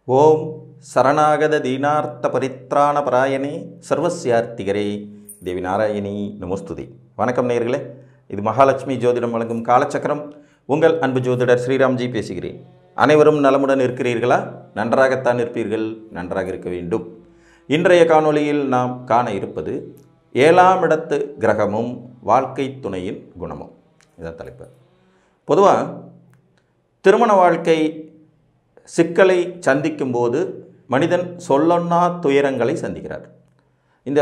ஓம் சரணாகத தீனார்த்த பரித்ராண பராயணே சர்வசியார்த்திகரே தேவி நாராயணி நமஸ்துதி. வணக்கம் நேயர்களே, இது மகாலட்சுமி ஜோதிடம் வழங்கும் காலச்சக்கரம். உங்கள் அன்பு ஜோதிடர் ஸ்ரீராம்ஜி பேசுகிறேன். அனைவரும் நலமுடன் இருக்கிறீர்களா? நன்றாகத்தான் இருப்பீர்கள், நன்றாக இருக்க வேண்டும். இன்றைய காணொளியில் நாம் காண இருப்பது 7ஆம் இடத்து கிரகமும் வாழ்க்கை துணையின் குணமும். இதான் தலைப்பு. பொதுவாக திருமண வாழ்க்கை சிக்கலை சந்திக்கும் போது மனிதன் சொல்லொன்னா துயரங்களை சந்திக்கிறார். இந்த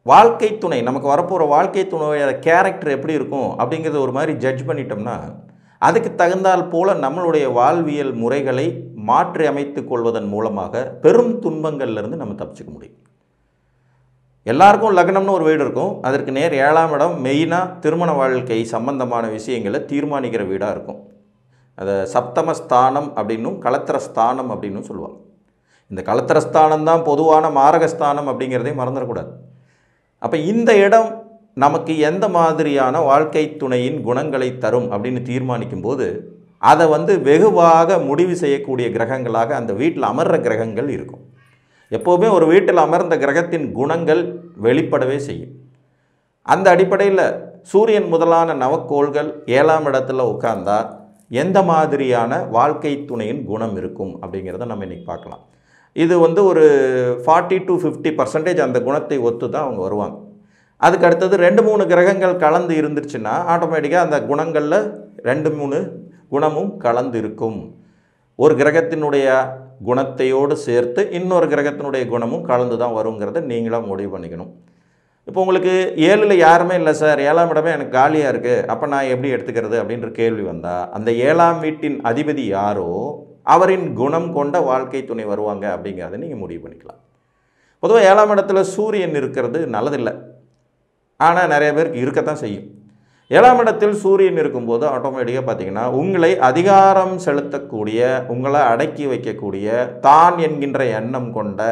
வாழ்க்கை துணை, நமக்கு வரப்போகிற வாழ்க்கை துணையோட கேரக்டர் எப்படி இருக்கும் அப்படிங்கிறத ஒரு மாதிரி ஜட்ஜ் பண்ணிட்டோம்னா, அதுக்கு தகுந்தால் போல் நம்மளுடைய வாழ்வியல் முறைகளை மாற்றி அமைத்து கொள்வதன் மூலமாக பெரும் துன்பங்கள்லேருந்து நம்ம தப்பிச்சுக்க முடியும். எல்லாருக்கும் லக்னம்னு ஒரு வீடு இருக்கும். அதற்கு நேர் 7ஆம் இடம் மெயினாக திருமண வாழ்க்கை சம்பந்தமான விஷயங்களை தீர்மானிக்கிற வீடாக இருக்கும். அதை சப்தமஸ்தானம் அப்படின்னும் கலத்திரஸ்தானம் அப்படின்னும் சொல்லுவாங்க. இந்த கலத்திரஸ்தானம் தான் பொதுவான மாரகஸ்தானம் அப்படிங்கிறதே மறந்துடக்கூடாது. அப்போ இந்த இடம் நமக்கு எந்த மாதிரியான வாழ்க்கை துணையின் குணங்களை தரும் அப்படின்னு தீர்மானிக்கும் போது அதை வெகுவாக முடிவு செய்யக்கூடிய கிரகங்களாக அந்த வீட்டில் அமர்ற கிரகங்கள் இருக்கும். எப்போவுமே ஒரு வீட்டில் அமர்ந்த கிரகத்தின் குணங்கள் வெளிப்படவே செய்யும். அந்த அடிப்படையில் சூரியன் முதலான நவக்கோள்கள் 7ஆம் இடத்துல உட்கார்ந்தா எந்த மாதிரியான வாழ்க்கை துணையின் குணம் இருக்கும் அப்படிங்கிறத நம்ம இன்றைக்கி பார்க்கலாம். இது ஒரு 40 to 50% அந்த குணத்தை ஒத்து தான் அவங்க வருவாங்க. அதுக்கு அடுத்தது 2-3 கிரகங்கள் கலந்து இருந்துச்சுன்னா ஆட்டோமேட்டிக்காக அந்த குணங்களில் 2-3 குணமும் கலந்து இருக்கும். ஒரு கிரகத்தினுடைய குணத்தையோடு சேர்த்து இன்னொரு கிரகத்தினுடைய குணமும் கலந்து தான் வருங்கிறத நீங்களாக முடிவு பண்ணிக்கணும். இப்போ உங்களுக்கு 7ல் யாருமே இல்லை சார், 7ஆம் இடமே எனக்கு காலியாக இருக்குது, அப்போ நான் எப்படி எடுத்துக்கிறது அப்படின்ற கேள்வி வந்தால், அந்த 7ஆம் வீட்டின் அதிபதி யாரோ அவரின் குணம் கொண்ட வாழ்க்கை துணை வருவாங்க அப்படிங்கிறத நீங்கள் முடிவு பண்ணிக்கலாம். பொதுவாக 7ஆம் இடத்துல சூரியன் இருக்கிறது நல்லதில்லை, ஆனால் நிறைய பேருக்கு இருக்கத்தான் செய்யும். 7ஆம் இடத்தில் சூரியன் இருக்கும்போது ஆட்டோமேட்டிக்காக பார்த்திங்கன்னா உங்களை அதிகாரம் செலுத்தக்கூடிய, உங்களை அடக்கி வைக்கக்கூடிய, தான் என்கின்ற எண்ணம் கொண்ட,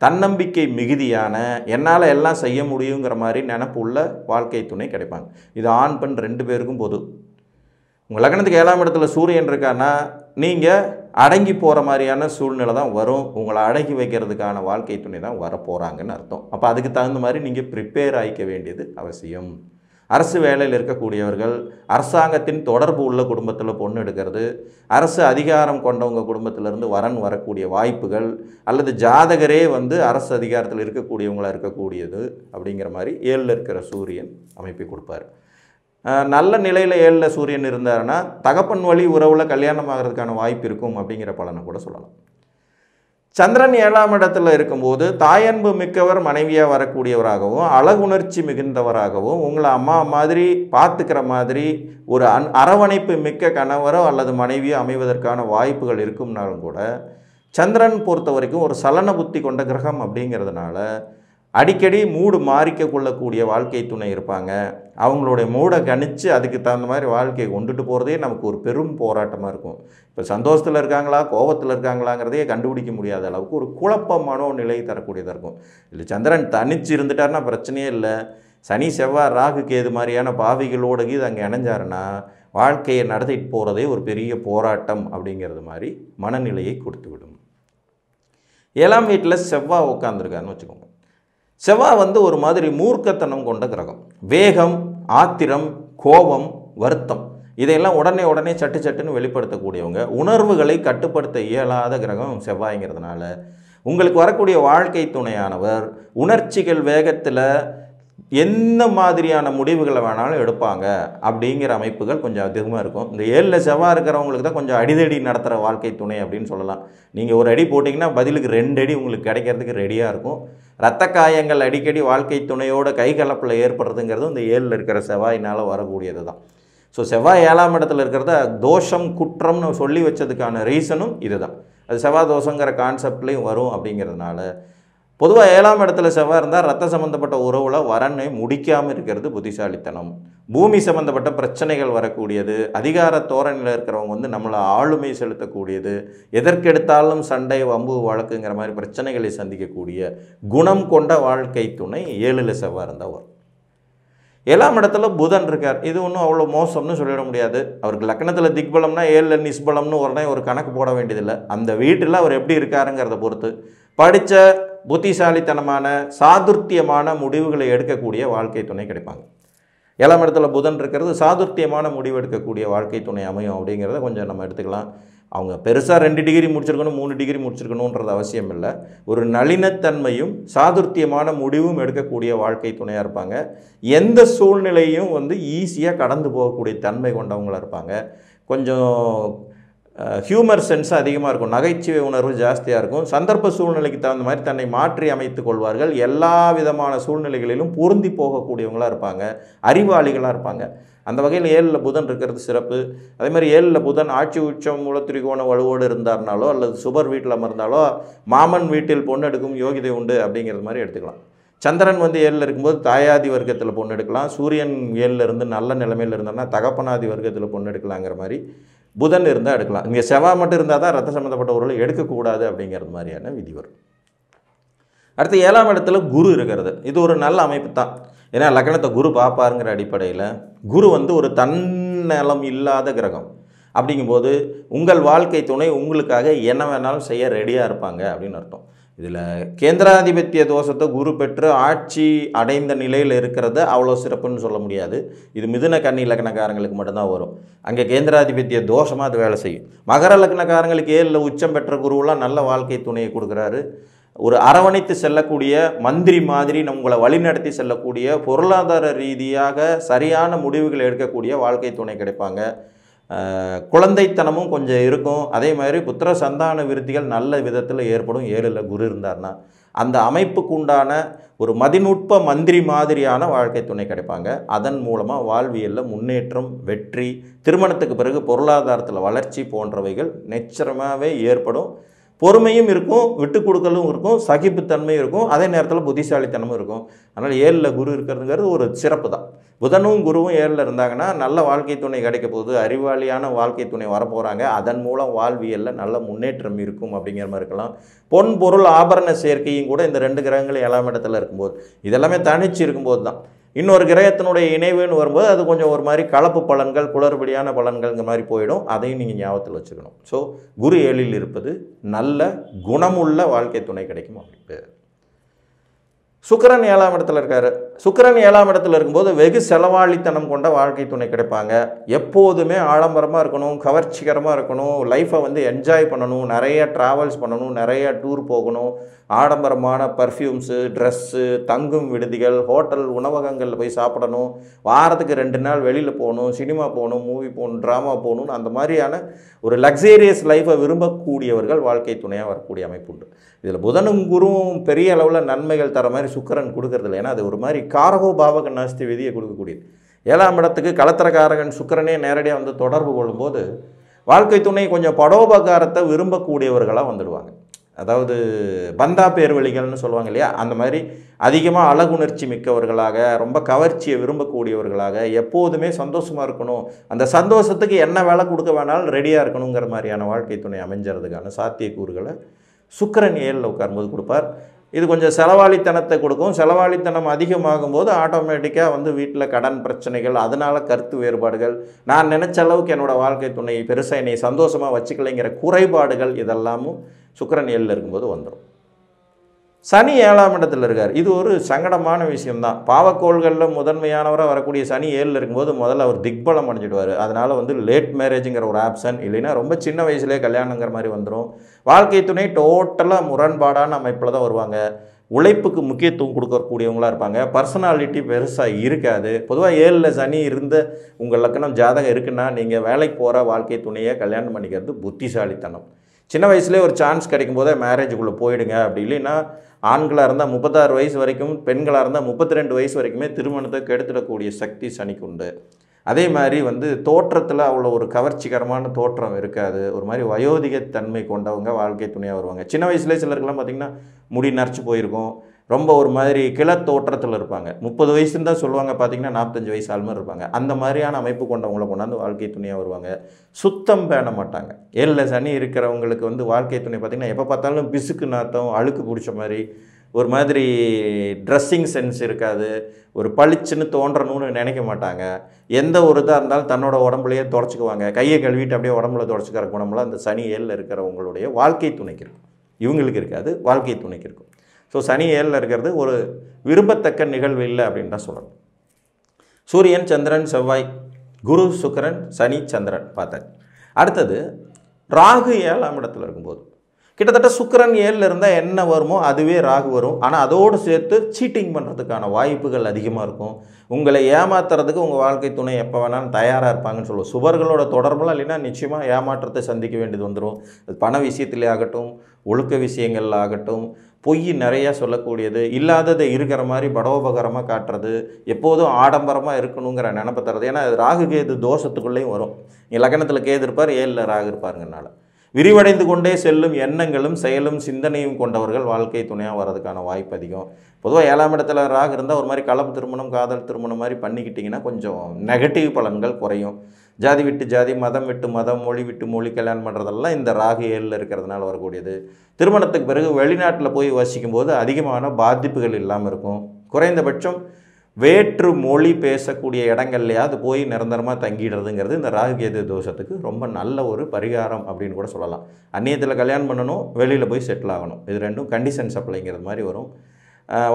தன்னம்பிக்கை மிகுதியான, என்னால் எல்லாம் செய்ய முடியுங்கிற மாதிரி நினப்பு உள்ள வாழ்க்கை துணை கிடைப்பாங்க. இது ஆண் பெண் 2 பேருக்கும் பொது. உங்கள் லக்னத்துக்கு 7ஆம் இடத்துல சூரியன் இருக்கான்னா நீங்கள் அடங்கி போகிற மாதிரியான சூழ்நிலை தான் வரும். உங்களை அடக்கி வைக்கிறதுக்கான வாழ்க்கை துணை தான் வரப்போகிறாங்கன்னு அர்த்தம். அப்போ அதுக்கு தகுந்த மாதிரி நீங்கள் ப்ரிப்பேர் ஆகிக்க வேண்டியது அவசியம். அரசு வேலையில் இருக்கக்கூடியவர்கள், அரசாங்கத்தின் தொடர்பு உள்ள குடும்பத்தில் பொண்ணு எடுக்கிறது, அரசு அதிகாரம் கொண்டவங்க குடும்பத்திலேருந்து வரன் வரக்கூடிய வாய்ப்புகள், அல்லது ஜாதகரே அரசு அதிகாரத்தில் இருக்கக்கூடியவங்களாக இருக்கக்கூடியது அப்படிங்கிற மாதிரி 7ல் இருக்கிற சூரியன் அமைப்பை கொடுப்பார். நல்ல நிலையில் 7ல் சூரியன் இருந்தாருன்னா தகப்பன் வழி உறவில் கல்யாணம் ஆகிறதுக்கான வாய்ப்பு இருக்கும் அப்படிங்கிற பலனை கூட சொல்லலாம். சந்திரன் 7ஆம் இடத்துல இருக்கும்போது தாயன்பு மிக்கவர் மனைவியாக வரக்கூடியவராகவும், அழகுணர்ச்சி மிகுந்தவராகவும், உங்களை அம்மா மாதிரி பார்த்துக்கிற மாதிரி ஒரு அரவணைப்பு மிக்க கணவரோ அல்லது மனைவியோ அமைவதற்கான வாய்ப்புகள் இருக்கும்னாலும் கூட, சந்திரன் பொறுத்த வரைக்கும் ஒரு சலன புத்தி கொண்ட கிரகம் அப்படிங்கிறதுனால அடிக்கடி மூடு மாறிக்க கொள்ளக்கூடிய வாழ்க்கை துணை இருப்பாங்க. அவங்களுடைய மூடை கணித்து அதுக்கு தகுந்த மாதிரி வாழ்க்கையை கொண்டுட்டு போகிறதே நமக்கு ஒரு பெரும் போராட்டமாக இருக்கும். இப்போ சந்தோஷத்தில் இருக்காங்களா கோபத்தில் இருக்காங்களாங்கிறதையே கண்டுபிடிக்க முடியாத அளவுக்கு ஒரு குழப்பமான நிலை தரக்கூடியதாக இருக்கும். இல்லை சந்திரன் தனிச்சு இருந்துட்டாருன்னா பிரச்சனையே இல்லை. சனி செவ்வாய் ராகு கேது மாதிரியான பாவிகளோடு இது அங்கே இணைஞ்சாருன்னா வாழ்க்கையை நடத்திட்டு போகிறதே ஒரு பெரிய போராட்டம் அப்படிங்கிறது மாதிரி மனநிலையை கொடுத்துவிடும். 7ஆம் வீட்டில் செவ்வாய் உட்காந்துருக்காருன்னு வச்சுக்கோங்க. செவ்வாய் ஒரு மாதிரி மூர்க்கத்தனம் கொண்ட கிரகம். வேகம், ஆத்திரம், கோபம், வருத்தம் இதையெல்லாம் உடனே சட்டுன்னு வெளிப்படுத்தக்கூடியவங்க. உணர்வுகளை கட்டுப்படுத்த இயலாத கிரகம் செவ்வாய்ங்கிறதுனால உங்களுக்கு வரக்கூடிய வாழ்க்கை துணையானவர் உணர்ச்சிகள் வேகத்தில் என்ன மாதிரியான முடிவுகளை வேணாலும் எடுப்பாங்க அப்படிங்கிற அமைப்புகள் கொஞ்சம் அதிகமாக இருக்கும். இந்த 7ல் செவ்வாய் இருக்கிறவங்களுக்கு தான் கொஞ்சம் அடிதடி நடத்துகிற வாழ்க்கை துணை அப்படின்னு சொல்லலாம். நீங்கள் ஒரு அடி போட்டிங்கன்னா பதிலுக்கு 2 அடி உங்களுக்கு கிடைக்கிறதுக்கு ரெடியாக இருக்கும். இரத்த காயங்கள் அடிக்கடி வாழ்க்கை துணையோட கைகலப்பில் ஏற்படுறதுங்கிறது இந்த 7ல் இருக்கிற செவ்வாயினால் வரக்கூடியது தான். ஸோ செவ்வாய் 7ஆம் இடத்துல இருக்கிறத தோஷம் குற்றம்னு சொல்லி வச்சதுக்கான ரீசனும் இது தான். அது செவ்வாய் தோஷங்கிற கான்செப்ட்லேயும் வரும் அப்படிங்கிறதுனால பொதுவாக 7ஆம் இடத்துல செவ்வாய் இருந்தால் ரத்த சம்மந்தப்பட்ட உறவில் வரனை முடிக்காமல் இருக்கிறது புத்திசாலித்தனம். பூமி சம்மந்தப்பட்ட பிரச்சனைகள் வரக்கூடியது, அதிகார தோரணையில் இருக்கிறவங்க நம்மளை ஆளுமை செலுத்தக்கூடியது, எதற்கெடுத்தாலும் சண்டை வம்பு வழக்குங்கிற மாதிரி பிரச்சனைகளை சந்திக்கக்கூடிய குணம் கொண்ட வாழ்க்கை துணை 7ல் செவ்வாய் இருந்தால் வரும். 7ஆம் இடத்துல புதன் இருக்கார். இது ஒன்றும் அவ்வளோ மோசம்னு சொல்லிட முடியாது. அவருக்கு லக்னத்தில் திக்பலம்னா 7 நிஸ்பலம்னு உடனே ஒரு கணக்கு போட வேண்டியதில்லை. அந்த வீட்டில் அவர் எப்படி இருக்காருங்கிறத பொறுத்து படித்த புத்திசாலித்தனமான சாதுர்த்தியமான முடிவுகளை எடுக்கக்கூடிய வாழ்க்கை துணை கிடைப்பாங்க. 7ஆம் இடத்துல புதன் இருக்கிறது சாதுர்த்தியமான முடிவு எடுக்கக்கூடிய வாழ்க்கை துணை அமையும் அப்படிங்கிறத கொஞ்சம் நம்ம எடுத்துக்கலாம். அவங்க பெருசாக 2 டிகிரி முடிச்சிருக்கணும் 3 டிகிரி முடிச்சிருக்கணுன்றது அவசியம் இல்லை. ஒரு நளினத்தன்மையும் சாதுர்த்தியமான முடிவும் எடுக்கக்கூடிய வாழ்க்கை துணையாக இருப்பாங்க. எந்த சூழ்நிலையும் ஈஸியாக கடந்து போகக்கூடிய தன்மை கொண்டவங்களாக இருப்பாங்க. கொஞ்சம் ஹியூமர் சென்ஸ் அதிகமாக இருக்கும், நகைச்சுவை உணர்வு ஜாஸ்தியாக இருக்கும். சந்தர்ப்ப சூழ்நிலைக்கு தகுந்த மாதிரி தன்னை மாற்றி அமைத்து கொள்வார்கள். எல்லா விதமான சூழ்நிலைகளிலும் பொருந்தி போகக்கூடியவங்களாக இருப்பாங்க, அறிவாளிகளாக இருப்பாங்க. அந்த வகையில் 7ல் புதன் இருக்கிறது சிறப்பு. அதே மாதிரி 7ல் புதன் ஆட்சி உச்சம் மூலத்திரிகோண வலுவோடு இருந்தார்னாலோ அல்லது சுபர் வீட்டில் அமர்ந்தாலோ மாமன் வீட்டில் பொண்ணு எடுக்கும் யோகிதை உண்டு அப்படிங்கிறது மாதிரி எடுத்துக்கலாம். சந்திரன் 7ல் இருக்கும்போது தாயாதி வர்க்கத்தில் பொண்ணு எடுக்கலாம். சூரியன் 7ல் இருந்து நல்ல நிலைமையில் இருந்தார்னா தகப்பனாதி வர்க்கத்தில் பொண்ணு எடுக்கலாங்கிற மாதிரி புதன் இருந்தால் எடுக்கலாம். இங்கே செவ்வாய் மட்டும் இருந்தால் தான் ரத்த சம்மந்தப்பட்ட பொருளை எடுக்கக்கூடாது அப்படிங்கிறது மாதிரியான விதி வரும். அடுத்து 7ஆம் இடத்துல குரு இருக்கிறது. இது ஒரு நல்ல அமைப்பு தான். ஏன்னா லக்னத்தை குரு பார்ப்பாருங்கிற அடிப்படையில் குரு ஒரு தன்னலம் இல்லாத கிரகம். அப்படிங்கும்போது உங்கள் வாழ்க்கை துணை உங்களுக்காக என்ன வேணாலும் செய்ய ரெடியாக இருப்பாங்க அப்படின்னு அர்த்தம். இதில் கேந்திராதிபத்திய தோஷத்தை குரு பெற்று ஆட்சி அடைந்த நிலையில் இருக்கிறத அவ்வளோ சிறப்புன்னு சொல்ல முடியாது. இது மிதுன கன்னி லக்னக்காரங்களுக்கு மட்டும்தான் வரும். அங்கே கேந்திராதிபத்திய தோஷமாக அது வேலை செய்யும். மகர லக்னக்காரங்களுக்கு 7ல் உச்சம் பெற்ற குருவெலாம் நல்ல வாழ்க்கை துணையை கொடுக்குறாரு. ஒரு அரவணைத்து செல்லக்கூடிய மந்திரி மாதிரி உங்களை வழிநடத்தி செல்லக்கூடிய பொருளாதார ரீதியாக சரியான முடிவுகள் எடுக்கக்கூடிய வாழ்க்கை துணை கிடைப்பாங்க. குழந்தைத்தனமும் கொஞ்சம் இருக்கும். அதே மாதிரி புத்திர சந்தான விருத்திகள் நல்ல விதத்தில் ஏற்படும். 7ல் குரு இருந்தார்னா அந்த அமைப்புக்கு உண்டான ஒரு மதிநுட்ப மந்திரி மாதிரியான வாழ்க்கை துணை கிடைப்பாங்க. அதன் மூலமாக வாழ்வியலில் முன்னேற்றம், வெற்றி, திருமணத்துக்கு பிறகு பொருளாதாரத்தில் வளர்ச்சி போன்றவைகள் நிச்சயமாகவே ஏற்படும். பொறுமையும் இருக்கும், விட்டு கொடுக்கலும் இருக்கும், சகிப்புத்தன்மையும் இருக்கும், அதே நேரத்தில் புத்திசாலித்தனமும் இருக்கும். அதனால் 7ல் குரு இருக்கிறதுங்கிறது ஒரு சிறப்பு தான். புதனும் குருவும் 7ல் இருந்தாங்கன்னா நல்ல வாழ்க்கை துணை கிடைக்க போகுது, அறிவாளியான வாழ்க்கை துணை வரப்போகிறாங்க. அதன் மூலம் வாழ்வியலில் நல்ல முன்னேற்றம் இருக்கும் அப்படிங்கிற மாதிரி இருக்கலாம். பொன் பொருள் ஆபரண சேர்க்கையும் கூட இந்த 2 கிரகங்களும் 7ஆம் இடத்துல இருக்கும்போது, இதெல்லாமே தனிச்சு இருக்கும்போது தான். இன்னொரு கிரகத்தினுடைய இணைவுன்னு வரும்போது அது கொஞ்சம் ஒரு மாதிரி கலப்பு பலன்கள், குளறுபடியான பலன்கள்ங்கிற மாதிரி போயிடும். அதையும் நீங்கள் ஞாபகத்தில் வச்சுக்கணும். ஸோ குரு 7ல் இருப்பது நல்ல குணமுள்ள வாழ்க்கை துணை கிடைக்கும் அப்படின்ட்டு. சுக்கிரன் 7ஆம் இடத்துல இருக்காரு. சுக்கிரன் 7ஆம் இடத்துல இருக்கும்போது வெகு செலவாளித்தனம் கொண்ட வாழ்க்கை துணை கிடைப்பாங்க. எப்போதுமே ஆடம்பரமாக இருக்கணும், கவர்ச்சிகரமாக இருக்கணும், லைஃப்பை என்ஜாய் பண்ணணும், நிறைய ட்ராவல்ஸ் பண்ணணும், நிறைய டூர் போகணும், ஆடம்பரமான பர்ஃப்யூம்ஸு, ட்ரெஸ்ஸு, தங்கும் விடுதிகள், ஹோட்டல் உணவகங்களில் போய் சாப்பிடணும், வாரத்துக்கு 2 நாள் வெளியில் போகணும், சினிமா போகணும், மூவி போகணும், ட்ராமா போகணும்னு அந்த மாதிரியான ஒரு லக்ஸேரியஸ் லைஃப்பை விரும்பக்கூடியவர்கள் வாழ்க்கை துணையாக வரக்கூடிய அமைப்பு உண்டு. இதில் புதனும் குருவும் பெரிய அளவில் நன்மைகள் தர மாதிரி சுக்கிரன் கொடுக்கறதில்ல. ஏன்னா அது ஒரு மாதிரி காரகோ பாவக நாஸ்தி விதியை கொடுக்கக்கூடியது. 7ஆம் இடத்துக்கு கலத்திரக்காரகன் சுக்கிரனே நேரடியாக தொடர்பு கொள்ளும்போது வாழ்க்கை துணை கொஞ்சம் படோபகாரத்தை விரும்பக்கூடியவர்களாக வந்துடுவாங்க. அதாவது பந்தா பேர்வழிகள்னு சொல்லுவாங்க இல்லையா, அந்த மாதிரி அதிகமாக அழகுணர்ச்சி மிக்கவர்களாக, ரொம்ப கவர்ச்சியை விரும்பக்கூடியவர்களாக, எப்போதுமே சந்தோஷமாக இருக்கணும், அந்த சந்தோஷத்துக்கு என்ன வேலை கொடுக்க வேணாலும் ரெடியாக இருக்கணுங்கிற மாதிரியான வாழ்க்கை துணை அமைஞ்சறதுக்கான சாத்தியக்கூறுகளை சுக்கிரன் 7ல் உட்காரும்போது கொடுப்பார். இது கொஞ்சம் செலவாளித்தனத்தை கொடுக்கும். செலவாளித்தனம் அதிகமாகும்போது ஆட்டோமேட்டிக்காக வீட்டில் கடன் பிரச்சனைகள், அதனால் கருத்து வேறுபாடுகள், நான் நினச்ச அளவுக்கு என்னோடய வாழ்க்கை துணை பெருசாக என்னை சந்தோஷமாக வச்சுக்கலைங்கிற குறைபாடுகள் இதெல்லாமும் சுக்கிரன் 7ல் இருக்கும்போது வந்துடும். சனி 7ஆம் இடத்துல இருக்கார். இது ஒரு சங்கடமான விஷயம்தான். பாவக்கோள்களில் முதன்மையானவராக வரக்கூடிய சனி 7ல் இருக்கும்போது முதல்ல அவர் திக்பலம் அடைஞ்சிடுவார். அதனால் லேட் மேரேஜுங்கிற ஒரு ஆப்ஷன், இல்லைன்னா ரொம்ப சின்ன வயசுலேயே கல்யாணங்கிற மாதிரி வந்துடும். வாழ்க்கை துணை டோட்டலாக முரண்பாடான அமைப்பில் தான் வருவாங்க. உழைப்புக்கு முக்கியத்துவம் கொடுக்கக்கூடியவங்களாக இருப்பாங்க. பர்சனாலிட்டி பெருசாக இருக்காது. பொதுவாக 7ல் சனி இருந்த உங்கள் லக்னம் ஜாதகம் இருக்குன்னா நீங்கள் வேலைக்கு போகிற வாழ்க்கை துணையை கல்யாணம் பண்ணிக்கிறது புத்திசாலித்தனம். சின்ன வயசுலேயே ஒரு சான்ஸ் கிடைக்கும் போதே மேரேஜுக்குள்ளே போயிடுங்க. அப்படி இல்லைன்னா ஆண்களாக இருந்தால் 36 வயசு வரைக்கும், பெண்களாக இருந்தால் 32 வயசு வரைக்குமே திருமணத்தை கெடுத்துடக்கூடிய சக்தி சனிக்கு உண்டு. அதே மாதிரி தோற்றத்தில் அவ்வளோ ஒரு கவர்ச்சிகரமான தோற்றம் இருக்காது. ஒரு மாதிரி வயோதிகத்தன்மை கொண்டவங்க வாழ்க்கை துணையாக வருவாங்க. சின்ன வயசுலேயே சிலருக்கெல்லாம் பார்த்திங்கன்னா முடி நரைச்சி போயிருக்கும், ரொம்ப ஒரு மாதிரி கிளத்தோற்றத்தில் இருப்பாங்க. 30 வயசுன்னு தான் சொல்லுவாங்க, பார்த்திங்கன்னா 45 வயசு ஆள் மாதிரி இருப்பாங்க. அந்த மாதிரியான அமைப்பு கொண்டவங்களை கொண்டாந்து வாழ்க்கை துணையாக வருவாங்க. சுத்தம் பேண மாட்டாங்க. 7ல் சனி இருக்கிறவங்களுக்கு வாழ்க்கை துணை பார்த்திங்கன்னா எப்போ பார்த்தாலும் பிசுக்கு நாத்தம், அழுக்கு பிடிச்ச மாதிரி, ஒரு மாதிரி ட்ரெஸ்ஸிங் சென்ஸ் இருக்காது, ஒரு பளிச்சுன்னு தோன்றணும்னு நினைக்க மாட்டாங்க. எந்த ஒரு இதாக இருந்தாலும் தன்னோட உடம்புலையே தொடச்சிக்குவாங்க. கையை கழுவிட்டு அப்படியே உடம்புல தொடச்சிக்கிற குணம்லாம் அந்த சனி 7ல் இருக்கிறவங்களுடைய வாழ்க்கை துணைக்கு இருக்கும். இவங்களுக்கு இருக்காது, வாழ்க்கை துணைக்கு இருக்கும். ஸோ சனி 7ல் இருக்கிறது ஒரு விரும்பத்தக்க நிகழ்வு இல்லை அப்படின்னு தான் சொல்லணும். சூரியன், சந்திரன், செவ்வாய், குரு, சுக்கிரன், சனி, சந்திரன் பார்த்தாச்சு. அடுத்தது ராகு 7ஆம் இடத்துல இருக்கும்போது கிட்டத்தட்ட சுக்கிரன் 7ல் இருந்தால் என்ன வருமோ அதுவே ராகு வரும். ஆனால் அதோடு சேர்த்து சீட்டிங் பண்ணுறதுக்கான வாய்ப்புகள் அதிகமாக இருக்கும். உங்களை ஏமாத்துறதுக்கு உங்கள் வாழ்க்கை துணை எப்போ வேணாலும் தயாராக இருப்பாங்கன்னு சொல்லுவோம். சுவர்களோட தொடர்புலாம் இல்லைன்னா நிச்சயமாக ஏமாற்றத்தை சந்திக்க வேண்டியது வந்துடும். அது பண விஷயத்திலே ஆகட்டும், ஒழுக்க விஷயங்கள் ஆகட்டும், பொய் நிறையா சொல்லக்கூடியது, இல்லாததை இருக்கிற மாதிரி படோபகரமாக காட்டுறது, எப்போதும் ஆடம்பரமாக இருக்கணுங்கிற நினப்பை தர்றது. ஏன்னா அது ராகு கேது தோஷத்துக்குள்ளேயும் வரும். லக்னத்தில் கேது இருப்பார், 7ல் ராகு இருப்பாருங்கனால விரிவடைந்து கொண்டே செல்லும் எண்ணங்களும் செயலும் சிந்தனையும் கொண்டவர்கள் வாழ்க்கை துணையாக வர்றதுக்கான வாய்ப்பு அதிகம். பொதுவாக 7ஆம் இடத்துல ராகு இருந்தால் ஒரு மாதிரி கலப்பு திருமணம், காதல் திருமணம் மாதிரி பண்ணிக்கிட்டிங்கன்னா கொஞ்சம் நெகட்டிவ் பலன்கள் குறையும். ஜாதி விட்டு ஜாதி, மதம் விட்டு மதம், மொழி விட்டு மொழி கல்யாணம் பண்ணுறதெல்லாம் இந்த ராகு 7ல் இருக்கிறதுனால வரக்கூடியது. திருமணத்துக்கு பிறகு வெளிநாட்டில் போய் வசிக்கும் போது அதிகமான பாதிப்புகள் இல்லாமல் இருக்கும். குறைந்தபட்சம் வேற்று மொழி பேசக்கூடிய இடங்கள்லையாவது போய் நிரந்தரமாக தங்கிடுறதுங்கிறது இந்த ராகு கேது தோஷத்துக்கு ரொம்ப நல்ல ஒரு பரிகாரம் அப்படின்னு கூட சொல்லலாம். அந்நியத்தில் கல்யாணம் பண்ணணும், வெளியில் போய் செட்டில் ஆகணும், இது ரெண்டும் கண்டிஷன்ஸ் அப்ளைங்கிறது மாதிரி வரும்.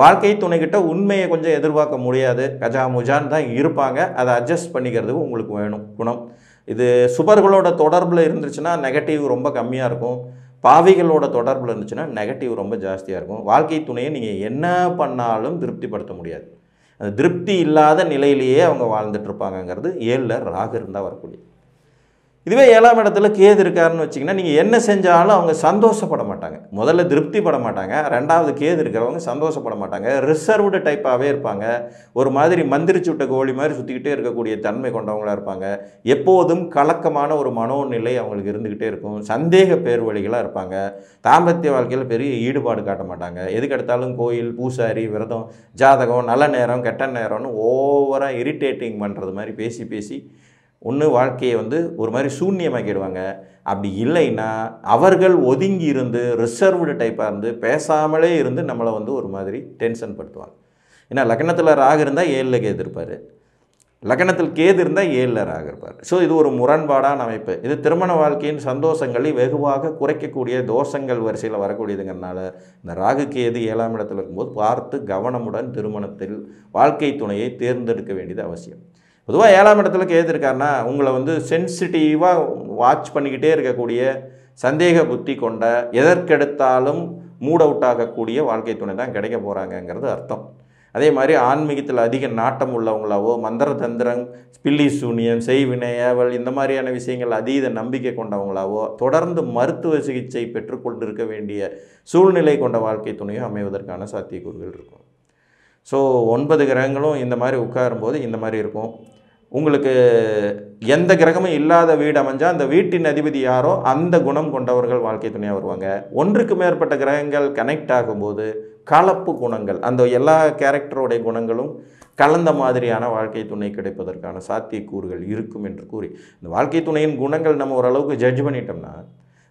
வாழ்க்கை துணைக்கிட்ட உண்மையை கொஞ்சம் எதிர்பார்க்க முடியாது, கஜா முஜான் தான் இருப்பாங்க. அதை அட்ஜஸ்ட் பண்ணிக்கிறதுக்கு உங்களுக்கு வேணும் குணம். இது சுபர்களோட தொடர்பில் இருந்துச்சுன்னா நெகட்டிவ் ரொம்ப கம்மியாக இருக்கும். பாவிகளோட தொடர்பில் இருந்துச்சுன்னா நெகட்டிவ் ரொம்ப ஜாஸ்தியாக இருக்கும். வாழ்க்கை துணையை நீங்கள் என்ன பண்ணாலும் திருப்திப்படுத்த முடியாது. அந்த திருப்தி இல்லாத நிலையிலேயே அவங்க வாழ்ந்துட்டுருப்பாங்கங்கிறது 7ல் ராகு இருந்தால் வரக்கூடிய. இதுவே 7ஆம் இடத்துல கேது இருக்காருன்னு வச்சிங்கன்னா நீங்கள் என்ன செஞ்சாலும் அவங்க சந்தோஷப்பட மாட்டாங்க. முதல்ல திருப்தி பட மாட்டாங்க. ரெண்டாவது கேது இருக்கிறவங்க சந்தோஷப்பட மாட்டாங்க. ரிசர்வ்டு டைப்பாகவே இருப்பாங்க. ஒரு மாதிரி மந்திரிச்சு விட்ட கோழி மாதிரி சுற்றிக்கிட்டே இருக்கக்கூடிய தன்மை கொண்டவங்களாக இருப்பாங்க. எப்போதும் கலக்கமான ஒரு மனோநிலை அவங்களுக்கு இருந்துக்கிட்டே இருக்கும். சந்தேக பேர் வழிகளாக இருப்பாங்க. தாம்பத்திய வாழ்க்கையில் பெரிய ஈடுபாடு காட்ட மாட்டாங்க. எதுக்கு எடுத்தாலும் கோயில், பூசாரி, விரதம், ஜாதகம், நல்ல நேரம், கெட்ட நேரம்னு ஓவராக இரிட்டேட்டிங் பண்ணுறது மாதிரி பேசி பேசி ஒன்று வாழ்க்கையை ஒரு மாதிரி சூன்யமாக்கிடுவாங்க. அப்படி இல்லைன்னா அவர்கள் ஒதுங்கி இருந்து ரிசர்வ்டு டைப்பாக இருந்து பேசாமலே இருந்து நம்மளை ஒரு மாதிரி டென்ஷன் படுத்துவாங்க. ஏன்னா லக்னத்தில் ராகு இருந்தால் 7ல் கேது இருப்பார், லக்னத்தில் கேது இருந்தால் 7ல் ராகு இருப்பார். ஸோ இது ஒரு முரண்பாடான அமைப்பு. இது திருமண வாழ்க்கையின் சந்தோஷங்களை வெகுவாக குறைக்கக்கூடிய தோஷங்கள் வரிசையில் வரக்கூடியதுங்கிறதுனால இந்த ராகு கேது 7ஆம் இடத்துல இருக்கும்போது பார்த்து கவனமுடன் திருமணத்தில் வாழ்க்கை துணையை தேர்ந்தெடுக்க வேண்டியது அவசியம். பொதுவாக 7ஆம் இடத்துல கேது இருக்காருன்னா உங்களை சென்சிட்டிவாக வாட்ச் பண்ணிக்கிட்டே இருக்கக்கூடிய, சந்தேக புத்தி கொண்ட, எதற்கெடுத்தாலும் மூட் அவுட் ஆகக்கூடிய வாழ்க்கை துணை தான் கிடைக்க போகிறாங்கங்கிறது அர்த்தம். அதே மாதிரி ஆன்மீகத்தில் அதிக நாட்டம் உள்ளவங்களாவோ, மந்திர தந்திரம், பில்லி சூனியம், செய்வினை, ஏவல் இந்த மாதிரியான விஷயங்கள் அதீத நம்பிக்கை கொண்டவங்களாவோ, தொடர்ந்து மருத்துவ சிகிச்சை பெற்றுக்கொண்டு இருக்க வேண்டிய சூழ்நிலை கொண்ட வாழ்க்கை துணையும் அமைவதற்கான சாத்தியக்கூறுகள் இருக்கும். ஸோ 9 கிரகங்களும் இந்த மாதிரி உட்காரும்போது இந்த மாதிரி இருக்கும். உங்களுக்கு எந்த கிரகமும் இல்லாத வீடு அமைஞ்சால் அந்த வீட்டின் அதிபதி யாரோ அந்த குணம் கொண்டவர்கள் வாழ்க்கை துணையாக வருவாங்க. ஒன்றுக்கு மேற்பட்ட கிரகங்கள் கனெக்ட் ஆகும்போது கலப்பு குணங்கள், அந்த எல்லா கேரக்டருடைய குணங்களும் கலந்த மாதிரியான வாழ்க்கை துணை கிடைப்பதற்கான சாத்தியக்கூறுகள் இருக்கும் என்று கூறி, இந்த வாழ்க்கை துணையின் குணங்கள் நம்ம ஓரளவுக்கு ஜட்ஜ் பண்ணிட்டோம்னா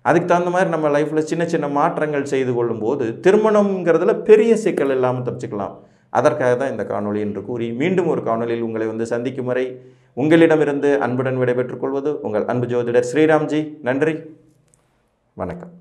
அதுக்கு தகுந்த மாதிரி நம்ம லைஃப்பில் சின்ன சின்ன மாற்றங்கள் செய்து கொள்ளும்போது திருமணங்கிறதுல பெரிய சிக்கல் இல்லாமல் தப்பிச்சுக்கலாம். அதற்காக தான் இந்த காணொளி என்று கூறி மீண்டும் ஒரு காணொளியில் உங்களை சந்திக்கும் வரை உங்களிடமிருந்து அன்புடன் விடைபெற்றுக் கொள்வது உங்கள் அன்பு ஜோதிடர் ஸ்ரீராம்ஜி. நன்றி, வணக்கம்.